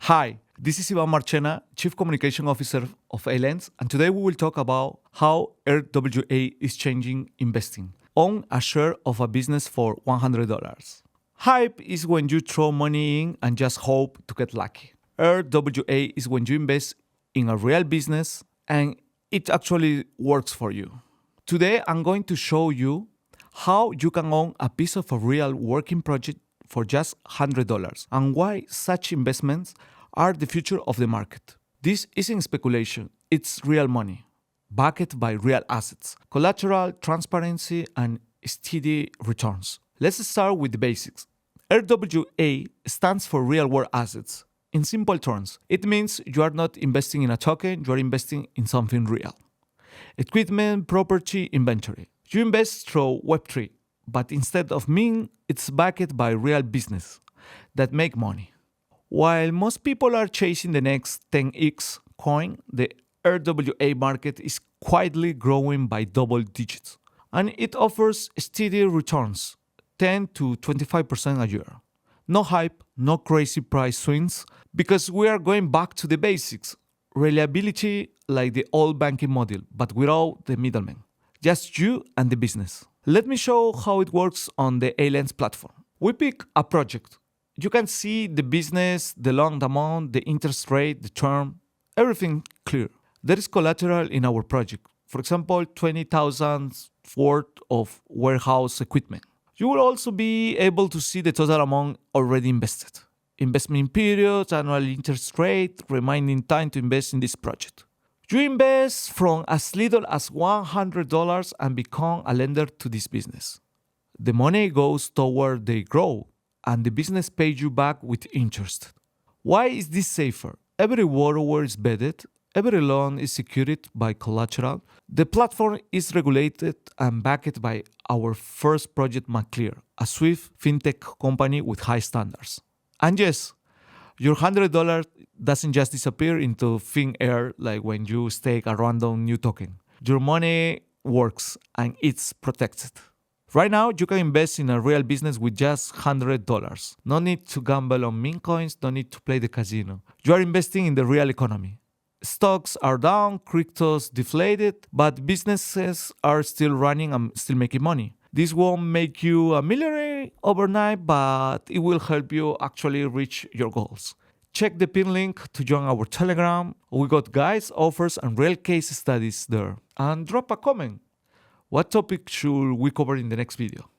Hi, this is Ivan Marchena, Chief Communication Officer of Allianz, and today we will talk about how RWA is changing investing. Own a share of a business for $100. Hype is when you throw money in and just hope to get lucky. RWA is when you invest in a real business and it actually works for you. Today I'm going to show you how you can own a piece of a real working project for just $100 and why such investments are the future of the market. This isn't speculation, it's real money, backed by real assets, collateral, transparency, and steady returns. Let's start with the basics. RWA stands for real world assets. In simple terms, it means you are not investing in a token, you are investing in something real. Equipment, property, inventory. You invest through Web3, but instead of meme, it's backed by real business that make money. While most people are chasing the next 10x coin, the RWA market is quietly growing by double digits. And it offers steady returns, 10 to 25% a year. No hype, no crazy price swings, because we are going back to the basics. Reliability like the old banking model, but without the middleman. Just you and the business. Let me show how it works on the Allianz platform. We pick a project. You can see the business, the loan amount, the interest rate, the term, everything clear. There is collateral in our project. For example, 20,000 worth of warehouse equipment. You will also be able to see the total amount already invested. Investment periods, annual interest rate, remaining time to invest in this project. You invest from as little as $100 and become a lender to this business. The money goes toward the growth and the business pays you back with interest. Why is this safer? Every borrower is vetted, every loan is secured by collateral. The platform is regulated and backed by our first project, McClear, a Swift fintech company with high standards. And yes, your $100 doesn't just disappear into thin air like when you stake a random new token. Your money works and it's protected. Right now, you can invest in a real business with just $100. No need to gamble on meme coins, no need to play the casino. You are investing in the real economy. Stocks are down, cryptos deflated, but businesses are still running and still making money. This won't make you a millionaire overnight, but it will help you actually reach your goals. Check the pin link to join our Telegram. We got guides, offers, and real case studies there. And drop a comment. What topic should we cover in the next video?